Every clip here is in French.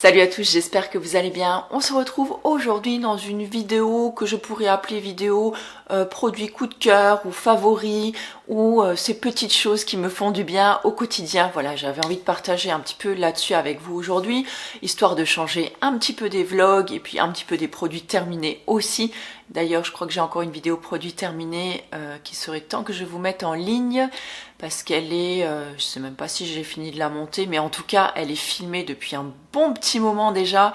Salut à tous, j'espère que vous allez bien. On se retrouve aujourd'hui dans une vidéo que je pourrais appeler vidéo produit coup de cœur ou favori ou ces petites choses qui me font du bien au quotidien. Voilà, j'avais envie de partager un petit peu là-dessus avec vous aujourd'hui, histoire de changer un petit peu des vlogs et puis un petit peu des produits terminés aussi. D'ailleurs, je crois que j'ai encore une vidéo produit terminé qui serait temps que je vous mette en ligne parce qu'elle est, je sais même pas si j'ai fini de la monter, mais en tout cas, elle est filmée depuis un bon petit moment déjà.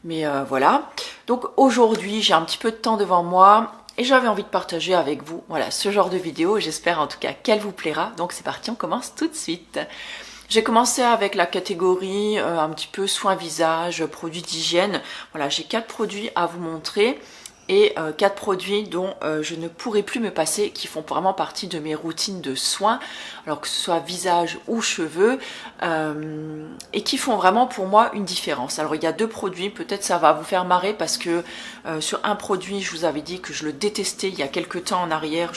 Mais voilà. Donc aujourd'hui, j'ai un petit peu de temps devant moi et j'avais envie de partager avec vous, voilà, ce genre de vidéo. J'espère en tout cas qu'elle vous plaira. Donc c'est parti, on commence tout de suite. J'ai commencé avec la catégorie un petit peu soins visage, produits d'hygiène. Voilà, j'ai 4 produits à vous montrer et 4 produits dont je ne pourrai plus me passer, qui font vraiment partie de mes routines de soins, alors que ce soit visage ou cheveux, et qui font vraiment pour moi une différence. Alors il y a 2 produits, peut-être ça va vous faire marrer parce que sur un produit, je vous avais dit que je le détestais il y a quelques temps en arrière,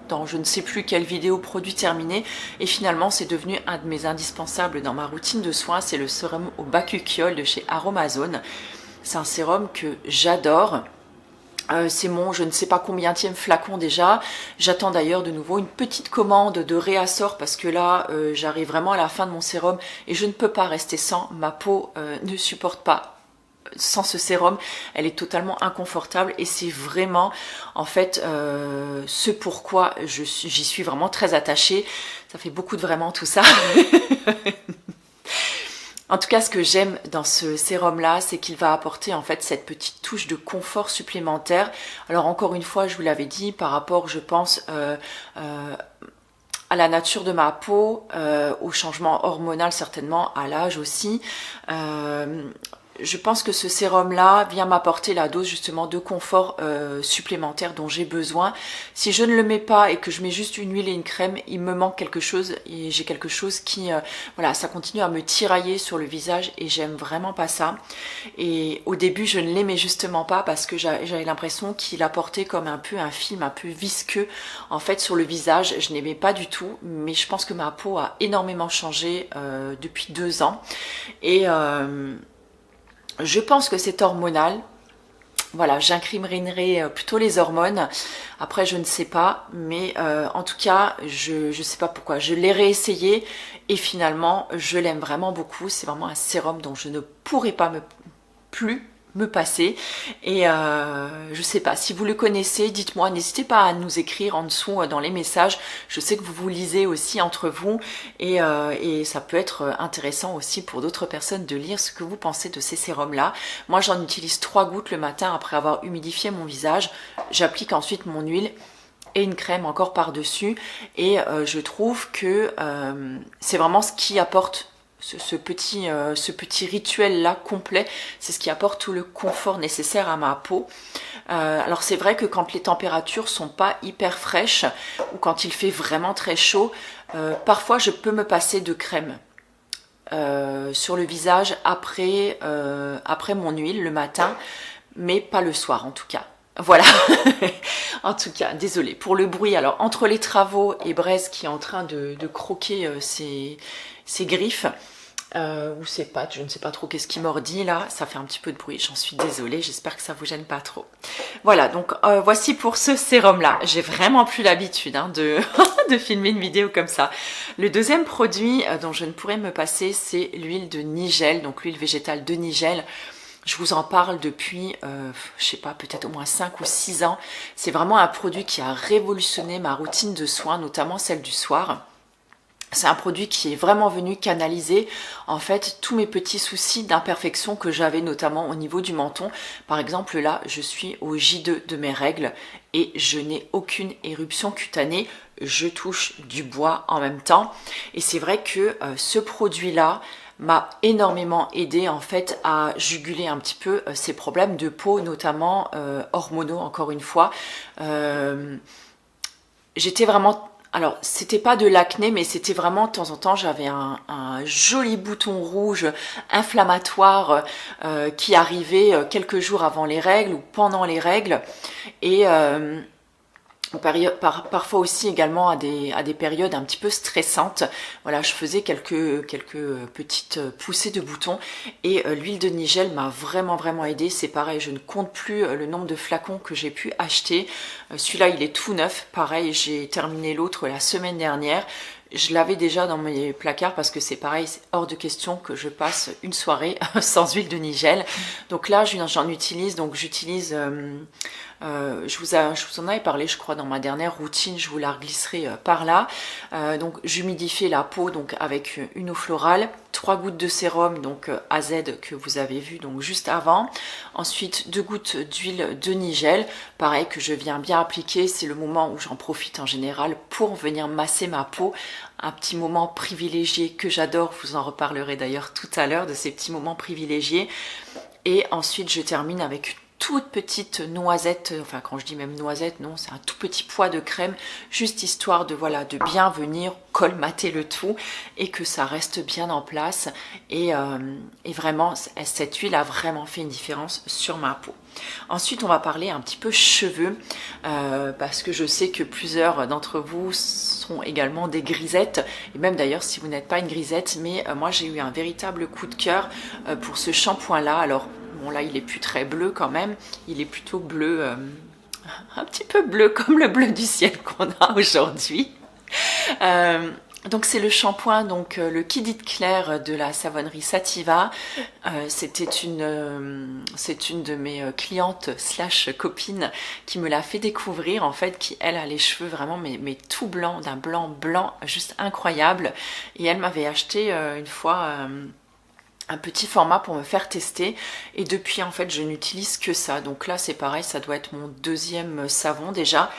dans je ne sais plus quelle vidéo produit terminé, et finalement c'est devenu un de mes indispensables dans ma routine de soins. C'est le sérum au bakuchiol de chez Aromazone. C'est un sérum que j'adore. C'est mon je ne sais pas combienième flacon déjà. J'attends d'ailleurs de nouveau une petite commande de réassort parce que là j'arrive vraiment à la fin de mon sérum et je ne peux pas rester sans. Ma peau ne supporte pas sans ce sérum, elle est totalement inconfortable et c'est vraiment en fait ce pourquoi j'y suis vraiment très attachée. Ça fait beaucoup de vraiment tout ça. En tout cas, ce que j'aime dans ce sérum-là, c'est qu'il va apporter en fait cette petite touche de confort supplémentaire. Alors encore une fois, je vous l'avais dit, par rapport, je pense, à la nature de ma peau, au changement hormonal certainement, à l'âge aussi. Je pense que ce sérum-là vient m'apporter la dose justement de confort supplémentaire dont j'ai besoin. Si je ne le mets pas et que je mets juste une huile et une crème, il me manque quelque chose et j'ai quelque chose qui, voilà, ça continue à me tirailler sur le visage et j'aime vraiment pas ça. Et au début, je ne l'aimais justement pas parce que j'avais l'impression qu'il apportait comme un peu un film un peu visqueux en fait sur le visage. Je n'aimais pas du tout, mais je pense que ma peau a énormément changé depuis 2 ans et je pense que c'est hormonal. Voilà, j'incriminerai plutôt les hormones. Après, je ne sais pas, mais en tout cas, je ne sais pas pourquoi. Je l'ai réessayé et finalement, je l'aime vraiment beaucoup. C'est vraiment un sérum dont je ne pourrais pas plus me passer. Et je sais pas, si vous le connaissez, dites-moi, n'hésitez pas à nous écrire en dessous dans les messages. Je sais que vous vous lisez aussi entre vous et ça peut être intéressant aussi pour d'autres personnes de lire ce que vous pensez de ces sérums là. Moi j'en utilise 3 gouttes le matin après avoir humidifié mon visage. J'applique ensuite mon huile et une crème encore par-dessus et je trouve que c'est vraiment ce qui apporte ce petit rituel-là complet, c'est ce qui apporte tout le confort nécessaire à ma peau. Alors c'est vrai que quand les températures sont pas hyper fraîches ou quand il fait vraiment très chaud, parfois je peux me passer de crème sur le visage après mon huile le matin, mais pas le soir en tout cas. Voilà, en tout cas, désolée pour le bruit. Alors, entre les travaux et Braise qui est en train de croquer ses griffes, ou ses pattes, je ne sais pas trop qu'est-ce qui mordit là, ça fait un petit peu de bruit, j'en suis désolée, j'espère que ça vous gêne pas trop. Voilà, donc voici pour ce sérum là, j'ai vraiment plus l'habitude de, de filmer une vidéo comme ça. Le deuxième produit dont je ne pourrais me passer, c'est l'huile de Nigel, donc l'huile végétale de Nigel. Je vous en parle depuis, je sais pas, peut-être au moins 5 ou 6 ans. C'est vraiment un produit qui a révolutionné ma routine de soins, notamment celle du soir. C'est un produit qui est vraiment venu canaliser en fait tous mes petits soucis d'imperfection que j'avais notamment au niveau du menton. Par exemple là, je suis au J2 de mes règles et je n'ai aucune éruption cutanée. Je touche du bois en même temps. Et c'est vrai que ce produit-là m'a énormément aidé en fait à juguler un petit peu ces problèmes de peau, notamment hormonaux encore une fois. J'étais vraiment... Alors, c'était pas de l'acné, mais c'était vraiment, de temps en temps, j'avais un joli bouton rouge inflammatoire qui arrivait quelques jours avant les règles ou pendant les règles. Et Parfois aussi également à des périodes un petit peu stressantes. Voilà, je faisais quelques petites poussées de boutons et l'huile de nigel m'a vraiment aidé. C'est pareil, je ne compte plus le nombre de flacons que j'ai pu acheter. Celui-là, il est tout neuf. Pareil, j'ai terminé l'autre la semaine dernière. Je l'avais déjà dans mes placards parce que c'est pareil, c'est hors de question que je passe une soirée sans huile de nigel. Donc là, j'en utilise, donc j'utilise... je vous en avais parlé, je crois, dans ma dernière routine, je vous la glisserai par là. Donc j'humidifie la peau donc avec une eau florale, 3 gouttes de sérum donc AZ que vous avez vu donc juste avant. Ensuite 2 gouttes d'huile de nigel, pareil que je viens bien appliquer, c'est le moment où j'en profite en général pour venir masser ma peau. Un petit moment privilégié que j'adore, je vous en reparlerai d'ailleurs tout à l'heure de ces petits moments privilégiés. Et ensuite je termine avec une toute petite noisette, enfin quand je dis même noisette, non, c'est un tout petit poids de crème, juste histoire de voilà de bien venir colmater le tout et que ça reste bien en place. Et vraiment, cette huile a vraiment fait une différence sur ma peau. Ensuite, on va parler un petit peu cheveux, parce que je sais que plusieurs d'entre vous sont également des grisettes, et même d'ailleurs si vous n'êtes pas une grisette, mais moi j'ai eu un véritable coup de cœur pour ce shampoing-là. Alors, bon là il est plus très bleu quand même, il est plutôt bleu, un petit peu bleu comme le bleu du ciel qu'on a aujourd'hui. Donc c'est le shampoing, donc le Kidit Clair de la savonnerie Sativa. C'est une de mes clientes slash copines qui me l'a fait découvrir en fait, qui elle a les cheveux vraiment mais tout blanc, d'un blanc juste incroyable. Et elle m'avait acheté une fois un petit format pour me faire tester et depuis en fait je n'utilise que ça. Donc là c'est pareil, ça doit être mon deuxième savon déjà.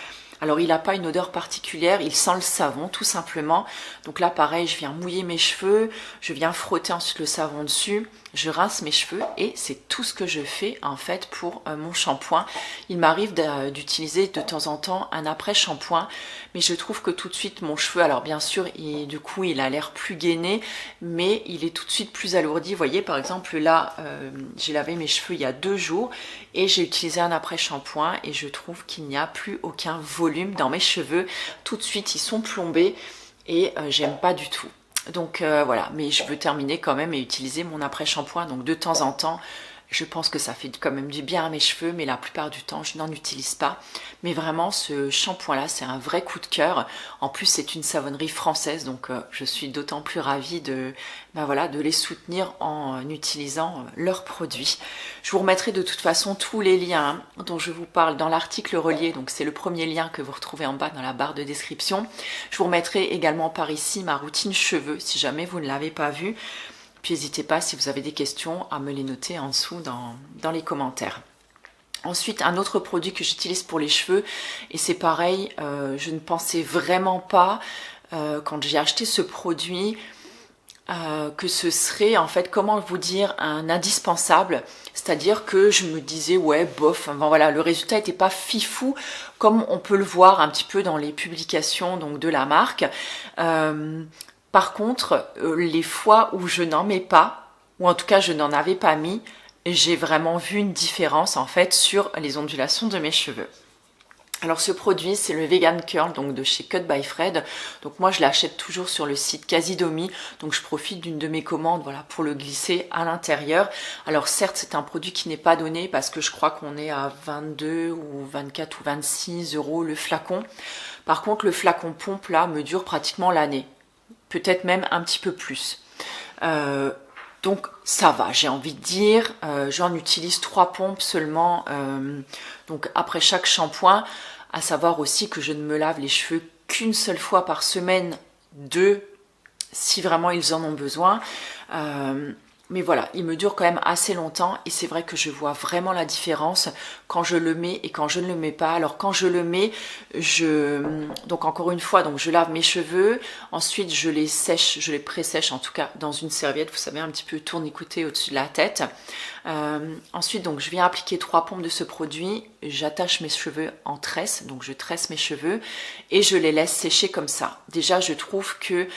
Alors il n'a pas une odeur particulière, il sent le savon tout simplement. Donc là pareil, je viens mouiller mes cheveux, je viens frotter ensuite le savon dessus, je rince mes cheveux et c'est tout ce que je fais en fait pour mon shampoing. Il m'arrive d'utiliser de temps en temps un après-shampoing, mais je trouve que tout de suite mon cheveu, alors bien sûr du coup il a l'air plus gainé, mais il est tout de suite plus alourdi. Vous voyez par exemple là, j'ai lavé mes cheveux il y a 2 jours et j'ai utilisé un après-shampoing et je trouve qu'il n'y a plus aucun volume dans mes cheveux. Tout de suite ils sont plombés et j'aime pas du tout. Donc voilà, mais je veux terminer quand même et utiliser mon après-shampoing. Donc de temps en temps, je pense que ça fait quand même du bien à mes cheveux, mais la plupart du temps, je n'en utilise pas. Mais vraiment, ce shampoing-là, c'est un vrai coup de cœur. En plus, c'est une savonnerie française, donc je suis d'autant plus ravie de les soutenir en utilisant leurs produits. Je vous remettrai de toute façon tous les liens dont je vous parle dans l'article relié. Donc c'est le premier lien que vous retrouvez en bas dans la barre de description. Je vous remettrai également par ici ma routine cheveux, si jamais vous ne l'avez pas vue. Puis n'hésitez pas, si vous avez des questions, à me les noter en dessous dans les commentaires. Ensuite, un autre produit que j'utilise pour les cheveux, et c'est pareil, je ne pensais vraiment pas, quand j'ai acheté ce produit, que ce serait, en fait, comment vous dire, un indispensable. C'est-à-dire que je me disais, ouais, bof, enfin, voilà, le résultat n'était pas fifou, comme on peut le voir un petit peu dans les publications donc, de la marque. Par contre, les fois où je n'en mets pas, ou en tout cas je n'en avais pas mis, j'ai vraiment vu une différence en fait sur les ondulations de mes cheveux. Alors ce produit c'est le Vegan Curl donc de chez Cut by Fred. Donc moi je l'achète toujours sur le site Casidomi. Donc je profite d'une de mes commandes voilà, pour le glisser à l'intérieur. Alors certes c'est un produit qui n'est pas donné parce que je crois qu'on est à 22 ou 24 ou 26 € le flacon. Par contre le flacon pompe là me dure pratiquement l'année. Peut-être même un petit peu plus. Donc ça va, j'ai envie de dire. J'en utilise 3 pompes seulement donc après chaque shampoing. À savoir aussi que je ne me lave les cheveux qu'une seule fois par semaine, 2 si vraiment ils en ont besoin. Mais voilà, il me dure quand même assez longtemps et c'est vrai que je vois vraiment la différence quand je le mets et quand je ne le mets pas. Alors quand je le mets, donc encore une fois, donc je lave mes cheveux, ensuite je les sèche, je les pré-sèche en tout cas dans une serviette, vous savez, un petit peu tournicotée au-dessus de la tête. Ensuite donc je viens appliquer 3 pompes de ce produit, j'attache mes cheveux en tresse, donc je tresse mes cheveux et je les laisse sécher comme ça. Déjà je trouve que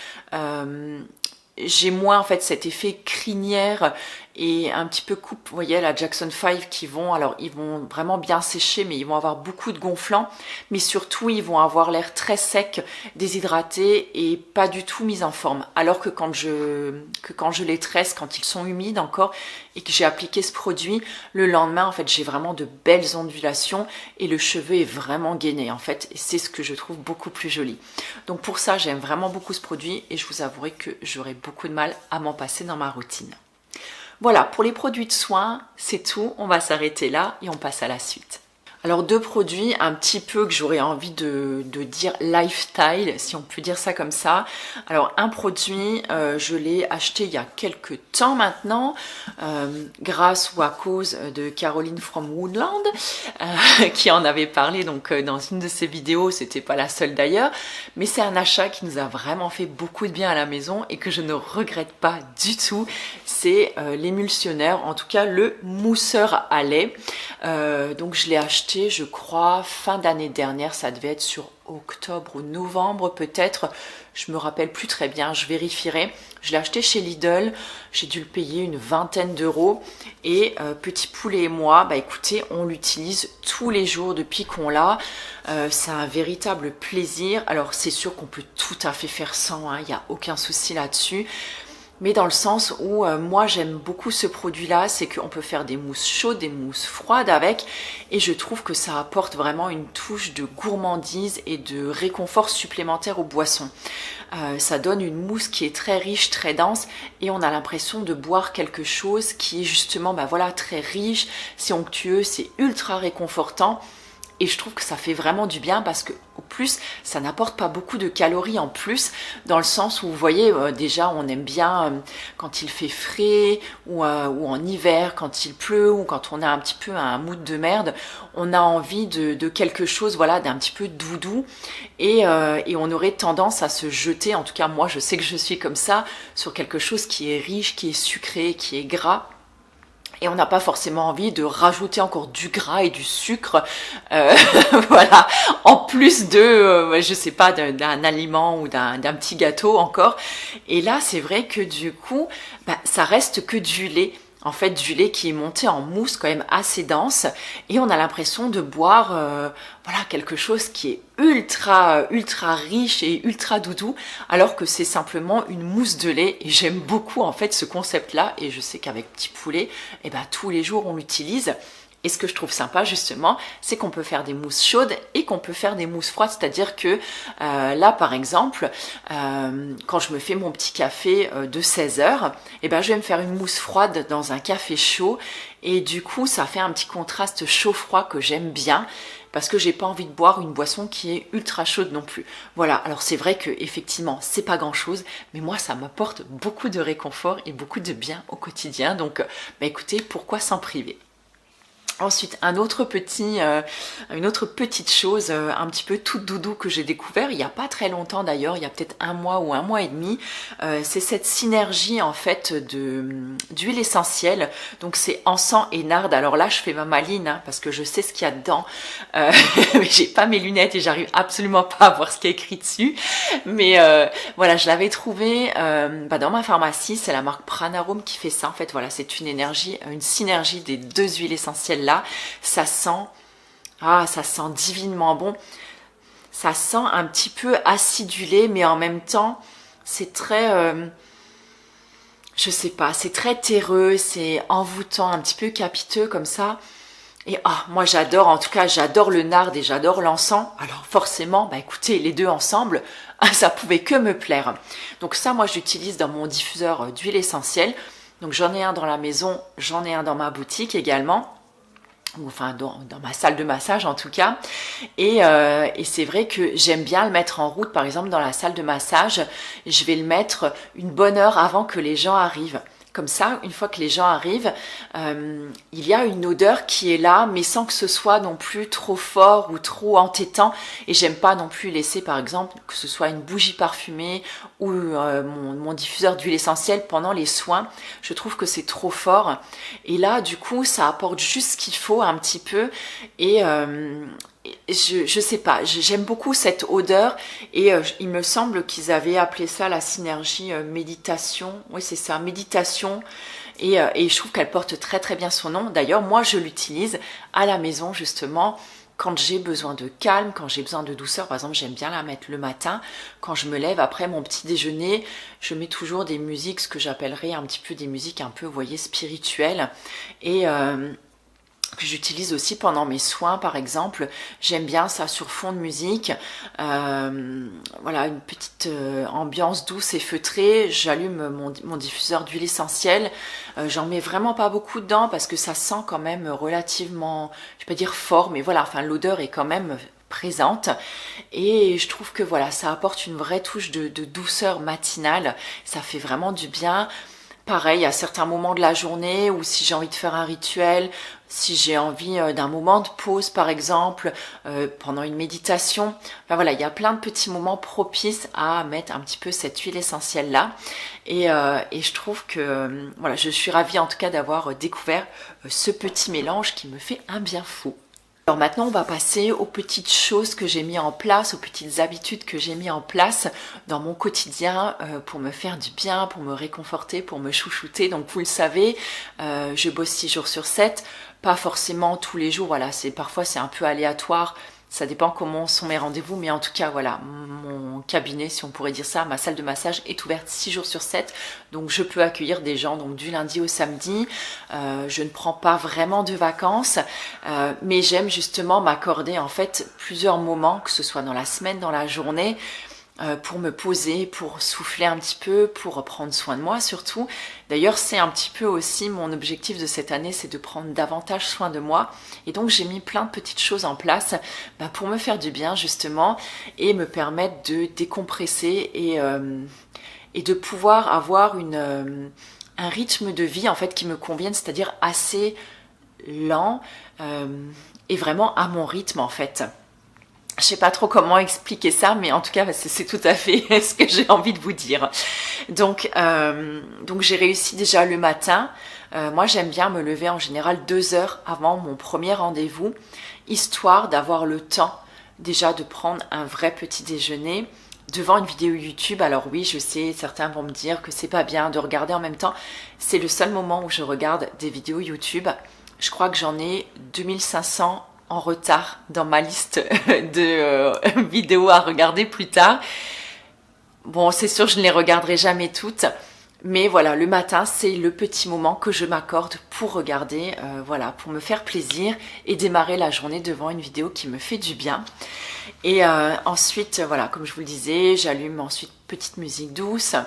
j'ai moins en fait cet effet crinière et un petit peu coupe, vous voyez la Jackson 5 qui vont, alors ils vont vraiment bien sécher, mais ils vont avoir beaucoup de gonflants, mais surtout ils vont avoir l'air très sec, déshydraté et pas du tout mis en forme. Alors que quand je les tresse, quand ils sont humides encore et que j'ai appliqué ce produit, le lendemain en fait j'ai vraiment de belles ondulations et le cheveu est vraiment gainé en fait, et c'est ce que je trouve beaucoup plus joli. Donc pour ça j'aime vraiment beaucoup ce produit et je vous avouerai que j'aurais beaucoup de mal à m'en passer dans ma routine. Voilà, pour les produits de soins, c'est tout, on va s'arrêter là et on passe à la suite. Alors deux produits un petit peu que j'aurais envie de dire lifestyle, si on peut dire ça comme ça. Alors un produit, je l'ai acheté il y a quelques temps maintenant, grâce ou à cause de Caroline from Woodland, qui en avait parlé donc dans une de ses vidéos, c'était pas la seule d'ailleurs, mais c'est un achat qui nous a vraiment fait beaucoup de bien à la maison et que je ne regrette pas du tout. C'est l'émulsionneur, en tout cas le mousseur à lait. Donc je l'ai acheté, je crois, fin d'année dernière, ça devait être sur octobre ou novembre peut-être, je me rappelle plus très bien, je vérifierai. Je l'ai acheté chez Lidl, j'ai dû le payer une vingtaine d'euros et Petit Poulet et moi, bah écoutez, on l'utilise tous les jours depuis qu'on l'a. C'est un véritable plaisir. Alors c'est sûr qu'on peut tout à fait faire sans, hein, il n'y a aucun souci là-dessus. Mais dans le sens où moi j'aime beaucoup ce produit là, c'est qu'on peut faire des mousses chaudes, des mousses froides avec, et je trouve que ça apporte vraiment une touche de gourmandise et de réconfort supplémentaire aux boissons. Ça donne une mousse qui est très riche, très dense, et on a l'impression de boire quelque chose qui est justement voilà, très riche, c'est onctueux, c'est ultra réconfortant. Et je trouve que ça fait vraiment du bien parce que au plus ça n'apporte pas beaucoup de calories en plus, dans le sens où vous voyez déjà on aime bien quand il fait frais ou en hiver quand il pleut ou quand on a un petit peu un mood de merde, on a envie de quelque chose voilà d'un petit peu doudou et on aurait tendance à se jeter, en tout cas moi je sais que je suis comme ça, sur quelque chose qui est riche, qui est sucré, qui est gras. Et on n'a pas forcément envie de rajouter encore du gras et du sucre, voilà, en plus de, je sais pas, d'un aliment ou d'un petit gâteau encore. Et là, c'est vrai que du coup, ça reste que du lait. En fait, du lait qui est monté en mousse quand même assez dense et on a l'impression de boire voilà, quelque chose qui est ultra riche et ultra doudou alors que c'est simplement une mousse de lait et j'aime beaucoup en fait ce concept là et je sais qu'avec Petit Poulet, tous les jours on l'utilise. Et ce que je trouve sympa justement, c'est qu'on peut faire des mousses chaudes et qu'on peut faire des mousses froides. C'est-à-dire que là par exemple, quand je me fais mon petit café de 16h, je vais me faire une mousse froide dans un café chaud. Et du coup ça fait un petit contraste chaud-froid que j'aime bien. Parce que j'ai pas envie de boire une boisson qui est ultra chaude non plus. Voilà, alors c'est vrai que effectivement c'est pas grand chose, mais moi ça m'apporte beaucoup de réconfort et beaucoup de bien au quotidien. Donc écoutez, pourquoi s'en priver? Ensuite, une autre petite chose, un petit peu toute doudou que j'ai découvert il n'y a pas très longtemps d'ailleurs, il y a peut-être un mois ou un mois et demi, c'est cette synergie en fait d'huile essentielle. Donc c'est encens et narde. Alors là je fais ma maline hein, parce que je sais ce qu'il y a dedans, mais j'ai pas mes lunettes et j'arrive absolument pas à voir ce qui est écrit dessus. Mais voilà, je l'avais trouvé dans ma pharmacie, c'est la marque Pranarum qui fait ça en fait. Voilà, c'est une synergie des deux huiles essentielles. Là, ça sent divinement bon. Ça sent un petit peu acidulé, mais en même temps, c'est très, je sais pas, c'est très terreux, c'est envoûtant, un petit peu capiteux comme ça. Et moi j'adore, en tout cas j'adore le nard et j'adore l'encens. Alors forcément, écoutez, les deux ensemble, ça pouvait que me plaire. Donc ça, moi j'utilise dans mon diffuseur d'huile essentielle. Donc j'en ai un dans la maison, j'en ai un dans ma boutique également. Enfin dans ma salle de massage en tout cas, et c'est vrai que j'aime bien le mettre en route. Par exemple dans la salle de massage, je vais le mettre une bonne heure avant que les gens arrivent. Comme ça, une fois que les gens arrivent, il y a une odeur qui est là, mais sans que ce soit non plus trop fort ou trop entêtant. Et j'aime pas non plus laisser, par exemple, que ce soit une bougie parfumée ou mon diffuseur d'huile essentielle pendant les soins. Je trouve que c'est trop fort. Et là, du coup, ça apporte juste ce qu'il faut un petit peu. Et je sais pas, j'aime beaucoup cette odeur et il me semble qu'ils avaient appelé ça la synergie méditation. Oui, c'est ça, méditation et je trouve qu'elle porte très très bien son nom. D'ailleurs, moi je l'utilise à la maison justement quand j'ai besoin de calme, quand j'ai besoin de douceur. Par exemple, j'aime bien la mettre le matin. Quand je me lève après mon petit déjeuner, je mets toujours des musiques, ce que j'appellerais un petit peu des musiques un peu, vous voyez, spirituelles. Et que j'utilise aussi pendant mes soins par exemple. J'aime bien ça sur fond de musique, voilà, une petite ambiance douce et feutrée. J'allume mon diffuseur d'huile essentielle, j'en mets vraiment pas beaucoup dedans parce que ça sent quand même relativement, je vais pas dire fort, mais voilà, enfin l'odeur est quand même présente et je trouve que voilà, ça apporte une vraie touche de douceur matinale, ça fait vraiment du bien. Pareil, à certains moments de la journée, ou si j'ai envie de faire un rituel, si j'ai envie d'un moment de pause par exemple, pendant une méditation. Enfin voilà, il y a plein de petits moments propices à mettre un petit peu cette huile essentielle là. Et je trouve que voilà, je suis ravie en tout cas d'avoir découvert ce petit mélange qui me fait un bien fou. Alors maintenant, on va passer aux petites choses que j'ai mis en place, aux petites habitudes que j'ai mis en place dans mon quotidien pour me faire du bien, pour me réconforter, pour me chouchouter. Donc vous le savez, je bosse 6 jours sur 7, pas forcément tous les jours, voilà, parfois c'est un peu aléatoire. Ça dépend comment sont mes rendez-vous, mais en tout cas, voilà, mon cabinet, si on pourrait dire ça, ma salle de massage est ouverte 6 jours sur 7. Donc, je peux accueillir des gens donc du lundi au samedi. Je ne prends pas vraiment de vacances, mais j'aime justement m'accorder en fait plusieurs moments, que ce soit dans la semaine, dans la journée, pour me poser, pour souffler un petit peu, pour prendre soin de moi surtout. D'ailleurs, c'est un petit peu aussi mon objectif de cette année, c'est de prendre davantage soin de moi. Et donc, j'ai mis plein de petites choses en place pour me faire du bien justement et me permettre de décompresser et de pouvoir avoir un rythme de vie en fait qui me convienne, c'est-à-dire assez lent et vraiment à mon rythme en fait. Je sais pas trop comment expliquer ça, mais en tout cas, c'est tout à fait ce que j'ai envie de vous dire. Donc j'ai réussi déjà le matin. Moi, j'aime bien me lever en général 2 heures avant mon premier rendez-vous, histoire d'avoir le temps déjà de prendre un vrai petit déjeuner devant une vidéo YouTube. Alors oui, je sais, certains vont me dire que c'est pas bien de regarder en même temps. C'est le seul moment où je regarde des vidéos YouTube. Je crois que j'en ai 2500 en retard dans ma liste de vidéos à regarder plus tard. Bon, c'est sûr, je ne les regarderai jamais toutes, mais voilà, le matin, c'est le petit moment que je m'accorde pour regarder, voilà, pour me faire plaisir et démarrer la journée devant une vidéo qui me fait du bien. Et ensuite, voilà, comme je vous le disais, j'allume ensuite petite musique douce.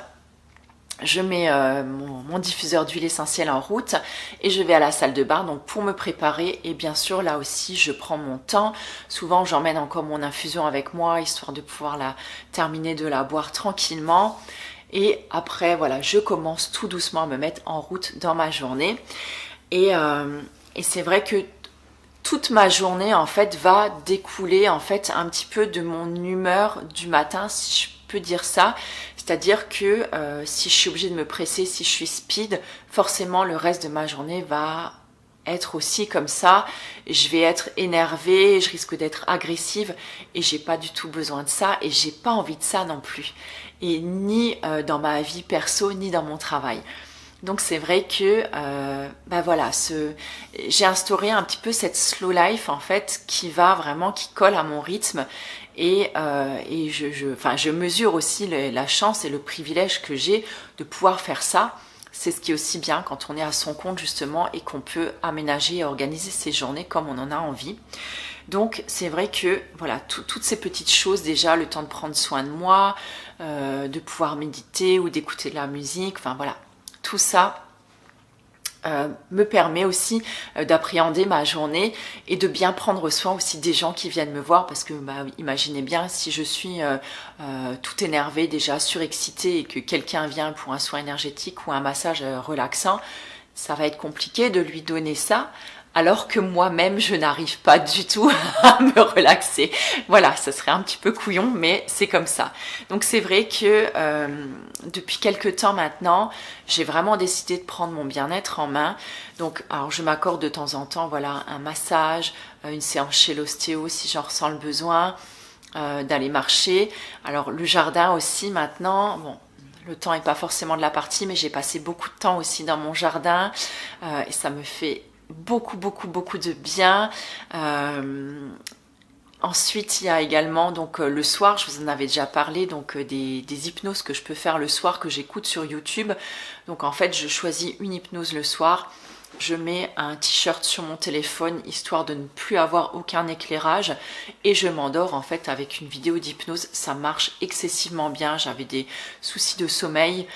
Je mets mon diffuseur d'huile essentielle en route et je vais à la salle de bain donc pour me préparer. Et bien sûr là aussi je prends mon temps. Souvent j'emmène encore mon infusion avec moi histoire de pouvoir la terminer, de la boire tranquillement. Et après voilà, je commence tout doucement à me mettre en route dans ma journée. Et c'est vrai que toute ma journée en fait va découler en fait un petit peu de mon humeur du matin, si je peux dire ça. C'est-à-dire que si je suis obligée de me presser, si je suis speed, forcément le reste de ma journée va être aussi comme ça. Je vais être énervée, je risque d'être agressive et j'ai pas du tout besoin de ça et j'ai pas envie de ça non plus. Et ni dans ma vie perso, ni dans mon travail. Donc c'est vrai que voilà, j'ai instauré un petit peu cette slow life en fait qui colle à mon rythme et je mesure aussi la chance et le privilège que j'ai de pouvoir faire ça. C'est ce qui est aussi bien quand on est à son compte justement et qu'on peut aménager et organiser ses journées comme on en a envie. Donc c'est vrai que voilà, toutes ces petites choses, déjà le temps de prendre soin de moi, de pouvoir méditer ou d'écouter de la musique, enfin voilà, tout ça me permet aussi d'appréhender ma journée et de bien prendre soin aussi des gens qui viennent me voir parce que imaginez bien si je suis tout énervée, déjà surexcitée et que quelqu'un vient pour un soin énergétique ou un massage relaxant, ça va être compliqué de lui donner ça alors que moi-même je n'arrive pas du tout à me relaxer. Voilà, ça serait un petit peu couillon, mais c'est comme ça. Donc c'est vrai que depuis quelques temps maintenant, j'ai vraiment décidé de prendre mon bien-être en main. Donc alors je m'accorde de temps en temps, voilà, un massage, une séance chez l'ostéo si j'en ressens le besoin, d'aller marcher. Alors le jardin aussi maintenant, bon, le temps n'est pas forcément de la partie, mais j'ai passé beaucoup de temps aussi dans mon jardin et ça me fait beaucoup de bien. Ensuite, il y a également donc le soir, je vous en avais déjà parlé, donc des hypnoses que je peux faire le soir, que j'écoute sur YouTube. Donc en fait, je choisis une hypnose le soir. Je mets un t-shirt sur mon téléphone histoire de ne plus avoir aucun éclairage et je m'endors en fait avec une vidéo d'hypnose. Ça marche excessivement bien. J'avais des soucis de sommeil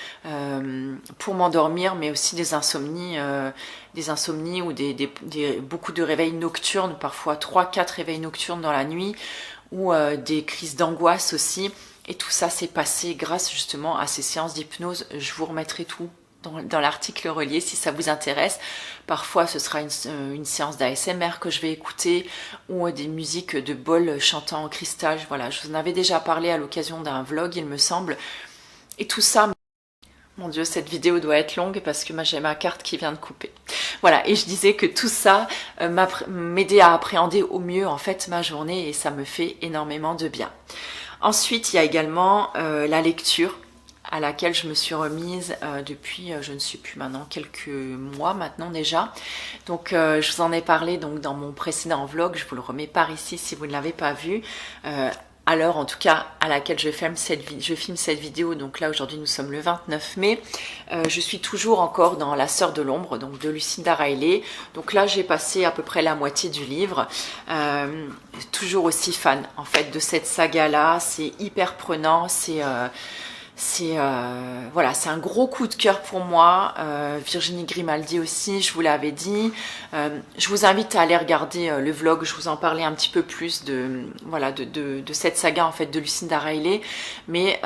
pour m'endormir, mais aussi des insomnies ou beaucoup de réveils nocturnes, parfois 3-4 réveils nocturnes dans la nuit ou des crises d'angoisse aussi. Et tout ça s'est passé grâce justement à ces séances d'hypnose. Je vous remettrai tout dans l'article relié si ça vous intéresse. Parfois ce sera une séance d'ASMR que je vais écouter ou des musiques de bol chantant en cristal. Voilà, je vous en avais déjà parlé à l'occasion d'un vlog il me semble. Et tout ça, mon Dieu, cette vidéo doit être longue parce que j'ai ma carte qui vient de couper. Voilà, et je disais que tout ça m'aidait à appréhender au mieux en fait ma journée et ça me fait énormément de bien. Ensuite, il y a également la lecture à laquelle je me suis remise depuis, je ne sais plus maintenant, quelques mois maintenant déjà. Donc je vous en ai parlé donc dans mon précédent vlog, je vous le remets par ici si vous ne l'avez pas vu. À l'heure en tout cas à laquelle je filme cette vidéo, donc là aujourd'hui nous sommes le 29 mai, je suis toujours encore dans La Sœur de l'Ombre, donc de Lucinda Riley. Donc là j'ai passé à peu près la moitié du livre, toujours aussi fan en fait de cette saga là, c'est hyper prenant, voilà, c'est un gros coup de cœur pour moi. Virginie Grimaldi aussi, je vous l'avais dit. Je vous invite à aller regarder le vlog, je vous en parlais un petit peu plus voilà, de cette saga en fait de Lucinda Riley. Mais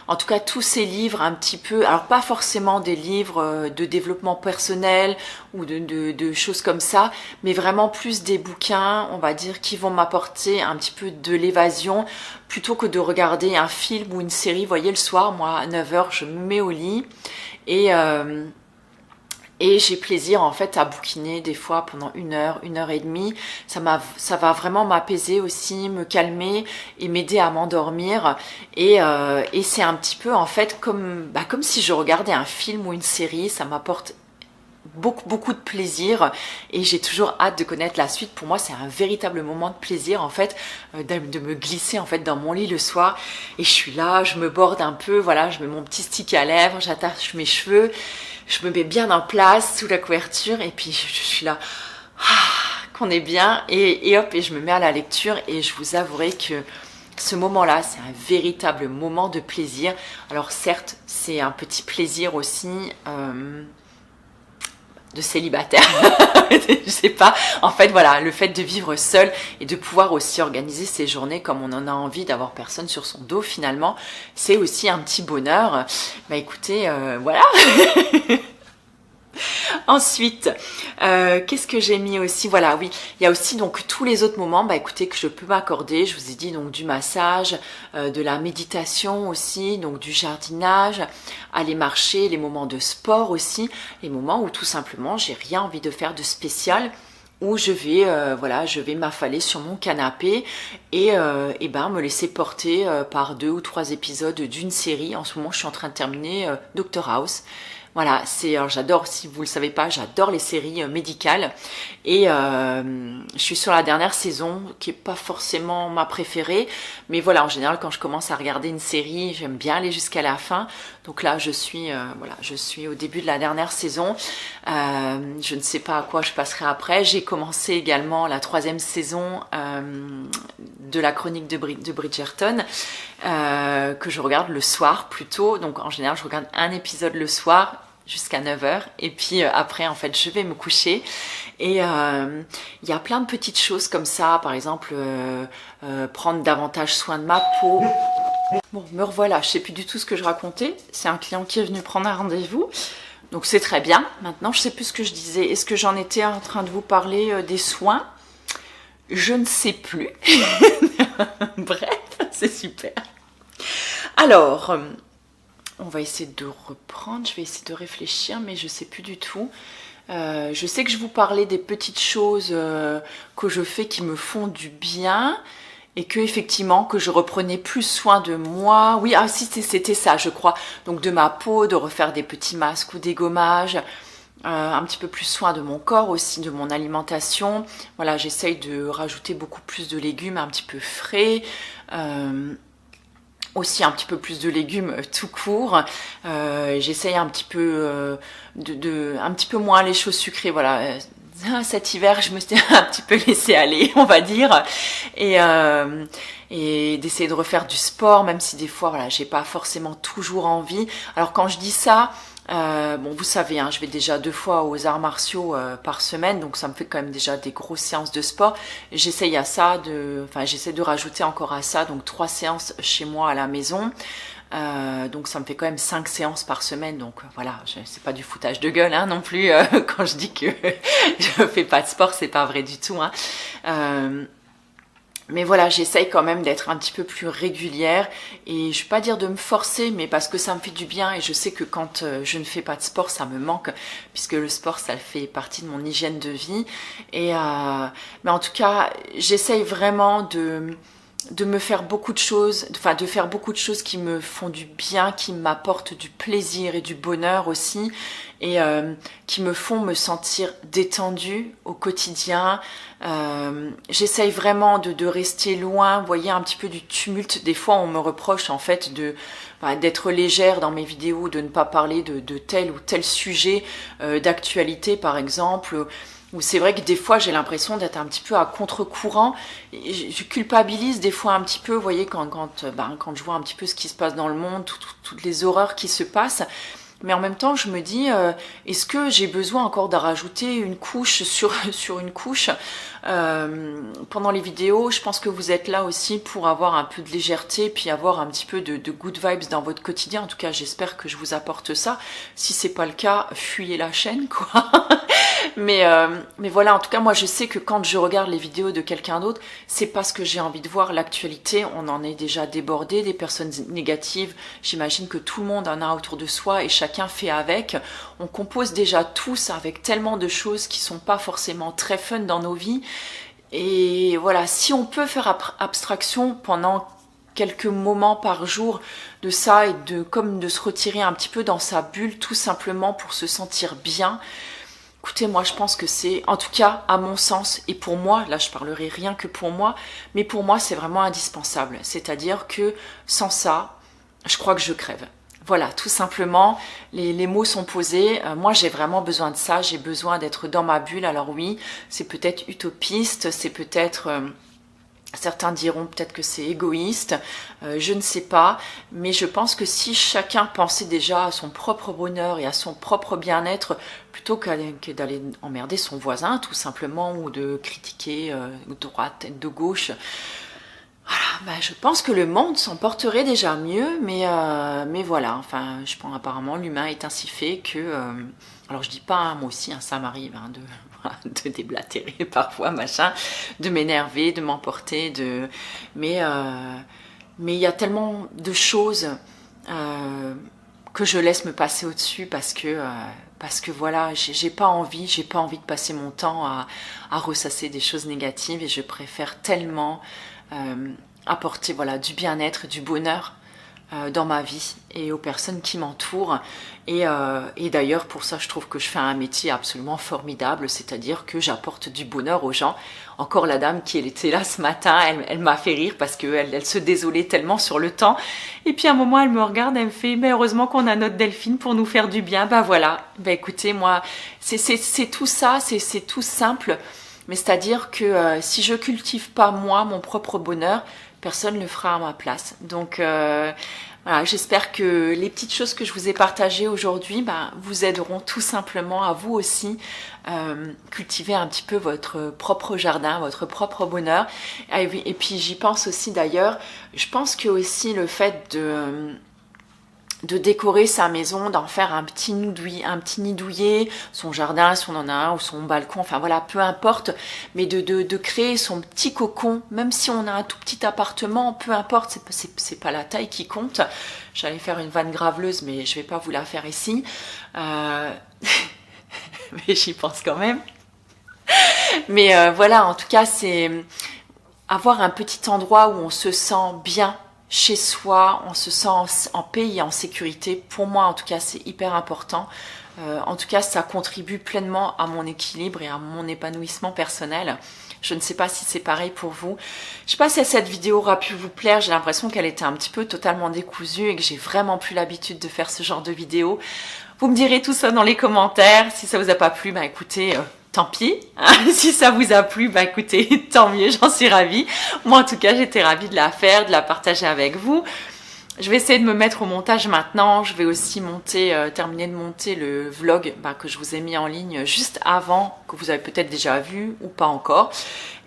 en tout cas tous ces livres un petit peu, alors pas forcément des livres de développement personnel ou de choses comme ça, mais vraiment plus des bouquins, on va dire, qui vont m'apporter un petit peu de l'évasion plutôt que de regarder un film ou une série. Vous voyez, le soir, moi, à 9 h, je me mets au lit et j'ai plaisir en fait à bouquiner des fois pendant 1 heure et demie. Ça va vraiment m'apaiser aussi, me calmer et m'aider à m'endormir. Et c'est un petit peu en fait comme si je regardais un film ou une série. Ça m'apporte beaucoup de plaisir et j'ai toujours hâte de connaître la suite. Pour moi c'est un véritable moment de plaisir en fait, de me glisser en fait dans mon lit le soir et je suis là, je me borde un peu, voilà, je mets mon petit stick à lèvres, j'attache mes cheveux, je me mets bien en place sous la couverture et puis je suis là, qu'on est bien et hop, et je me mets à la lecture et je vous avouerai que ce moment-là, c'est un véritable moment de plaisir. Alors certes, c'est un petit plaisir aussi de célibataire, je sais pas, en fait voilà, le fait de vivre seul et de pouvoir aussi organiser ses journées comme on en a envie, d'avoir personne sur son dos finalement, c'est aussi un petit bonheur. Bah écoutez, voilà. Ensuite, qu'est-ce que j'ai mis aussi? Voilà, oui, il y a aussi donc tous les autres moments, bah écoutez, que je peux m'accorder. Je vous ai dit donc du massage, de la méditation aussi, donc du jardinage, aller marcher, les moments de sport aussi, les moments où tout simplement j'ai rien envie de faire de spécial, où je vais voilà, je vais m'affaler sur mon canapé et ben me laisser porter par 2 ou 3 épisodes d'une série. En ce moment, je suis en train de terminer Dr House. Voilà, alors j'adore, si vous le savez pas, j'adore les séries médicales et je suis sur la dernière saison qui est pas forcément ma préférée, mais voilà, en général quand je commence à regarder une série, j'aime bien aller jusqu'à la fin. Donc là, je suis voilà, je suis au début de la dernière saison. Je ne sais pas à quoi je passerai après. J'ai commencé également la 3e saison de la chronique de Bridgerton que je regarde le soir plutôt. Donc en général, je regarde un épisode le soir jusqu'à 9 h et puis après en fait je vais me coucher et il y a plein de petites choses comme ça, par exemple prendre davantage soin de ma peau. Bon, me revoilà, je sais plus du tout ce que je racontais, c'est un client qui est venu prendre un rendez-vous, donc c'est très bien. Maintenant je sais plus ce que je disais, est-ce que j'en étais en train de vous parler des soins? Je ne sais plus. Bref, c'est super. Alors on va essayer de reprendre, je vais essayer de réfléchir, mais je sais plus du tout. Je sais que je vous parlais des petites choses que je fais qui me font du bien. et que effectivement que je reprenais plus soin de moi. Oui, ah si, c'était ça, je crois. Donc de ma peau, de refaire des petits masques ou des gommages. Un petit peu plus soin de mon corps aussi, de mon alimentation. Voilà, j'essaye de rajouter beaucoup plus de légumes un petit peu frais. Aussi un petit peu plus de légumes tout court. J'essaye un petit peu un petit peu moins les choses sucrées. Voilà. Cet hiver, je me suis un petit peu laissée aller, on va dire, et d'essayer de refaire du sport, même si des fois, voilà, j'ai pas forcément toujours envie. Alors quand je dis ça, bon, vous savez, hein, je vais déjà 2 fois aux arts martiaux par semaine, donc ça me fait quand même déjà des grosses séances de sport. J'essaye j'essaie de rajouter encore à ça, donc 3 séances chez moi à la maison. Donc ça me fait quand même 5 séances par semaine, donc voilà, c'est pas du foutage de gueule hein, non plus quand je dis que je fais pas de sport, c'est pas vrai du tout hein. Mais voilà, j'essaye quand même d'être un petit peu plus régulière et je vais pas dire de me forcer, mais parce que ça me fait du bien et je sais que quand je ne fais pas de sport, ça me manque puisque le sport, ça fait partie de mon hygiène de vie. Mais en tout cas, j'essaye vraiment de me faire beaucoup de choses, enfin de faire beaucoup de choses qui me font du bien, qui m'apportent du plaisir et du bonheur aussi, et qui me font me sentir détendue au quotidien. J'essaye vraiment de rester loin, vous voyez, un petit peu du tumulte. Des fois, on me reproche en fait d'être légère dans mes vidéos, de ne pas parler de tel ou tel sujet d'actualité, par exemple. Où c'est vrai que des fois j'ai l'impression d'être un petit peu à contre-courant. Je culpabilise des fois un petit peu, vous voyez, quand je vois un petit peu ce qui se passe dans le monde, toutes les horreurs qui se passent. Mais en même temps, je me dis, est-ce que j'ai besoin encore de rajouter une couche sur une couche pendant les vidéos? Je pense que vous êtes là aussi pour avoir un peu de légèreté, puis avoir un petit peu de good vibes dans votre quotidien. En tout cas, j'espère que je vous apporte ça. Si c'est pas le cas, fuyez la chaîne, quoi. Mais voilà, en tout cas, moi, je sais que quand je regarde les vidéos de quelqu'un d'autre, c'est parce que j'ai envie de voir l'actualité. On en est déjà débordé, des personnes négatives. J'imagine que tout le monde en a autour de soi et chacun fait avec. On compose déjà tous avec tellement de choses qui sont pas forcément très fun dans nos vies. Et voilà, si on peut faire abstraction pendant quelques moments par jour de ça et comme de se retirer un petit peu dans sa bulle, tout simplement pour se sentir bien. Écoutez, moi je pense que c'est, en tout cas à mon sens, et pour moi, là je parlerai rien que pour moi, mais pour moi c'est vraiment indispensable. C'est-à-dire que sans ça, je crois que je crève. Voilà, tout simplement, les mots sont posés. Moi j'ai vraiment besoin de ça, j'ai besoin d'être dans ma bulle. Alors oui, c'est peut-être utopiste, c'est peut-être... certains diront peut-être que c'est égoïste, je ne sais pas, mais je pense que si chacun pensait déjà à son propre bonheur et à son propre bien-être, plutôt que d'aller emmerder son voisin tout simplement, ou de critiquer de droite et de gauche, voilà, je pense que le monde s'en porterait déjà mieux, mais voilà, enfin, je pense apparemment l'humain est ainsi fait que... alors je dis pas, hein, moi aussi, hein, ça m'arrive de déblatérer parfois, machin, de m'énerver, de m'emporter, mais il y a tellement de choses que je laisse me passer au-dessus parce que voilà, j'ai pas envie de passer mon temps à ressasser des choses négatives, et je préfère tellement apporter voilà du bien-être, du bonheur dans ma vie et aux personnes qui m'entourent. Et d'ailleurs, pour ça, je trouve que je fais un métier absolument formidable, c'est-à-dire que j'apporte du bonheur aux gens. Encore la dame qui était là ce matin, elle m'a fait rire parce qu'elle se désolait tellement sur le temps. Et puis à un moment, elle me regarde, elle me fait « Mais heureusement qu'on a notre Delphine pour nous faire du bien. » Bah voilà, bah écoutez, moi, c'est tout ça, c'est tout simple. Mais c'est-à-dire que si je cultive pas moi, mon propre bonheur, personne ne le fera à ma place. Donc voilà, j'espère que les petites choses que je vous ai partagées aujourd'hui vous aideront tout simplement à vous aussi cultiver un petit peu votre propre jardin, votre propre bonheur. Et puis j'y pense aussi d'ailleurs, je pense que aussi le fait de décorer sa maison, d'en faire un petit nid douillet, son jardin si on en a un, ou son balcon, enfin voilà, peu importe, mais de créer son petit cocon, même si on a un tout petit appartement, peu importe, c'est pas la taille qui compte. J'allais faire une vanne graveleuse, mais je vais pas vous la faire ici, mais j'y pense quand même. Mais voilà, en tout cas, avoir un petit endroit où on se sent bien chez soi, on se sent en paix et en sécurité. Pour moi, en tout cas, c'est hyper important. En tout cas, ça contribue pleinement à mon équilibre et à mon épanouissement personnel. Je ne sais pas si c'est pareil pour vous. Je sais pas si cette vidéo aura pu vous plaire. J'ai l'impression qu'elle était un petit peu totalement décousue et que j'ai vraiment plus l'habitude de faire ce genre de vidéo. Vous me direz tout ça dans les commentaires. Si ça vous a pas plu, bah écoutez, tant pis. Si ça vous a plu, bah écoutez, tant mieux, j'en suis ravie. Moi en tout cas, j'étais ravie de la faire, de la partager avec vous. Je vais essayer de me mettre au montage maintenant. Je vais aussi terminer de monter le vlog que je vous ai mis en ligne juste avant, que vous avez peut-être déjà vu ou pas encore.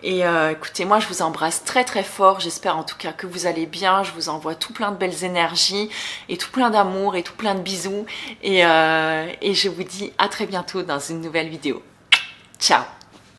Et écoutez, moi je vous embrasse très très fort. J'espère en tout cas que vous allez bien. Je vous envoie tout plein de belles énergies et tout plein d'amour et tout plein de bisous. Et je vous dis à très bientôt dans une nouvelle vidéo. Ciao!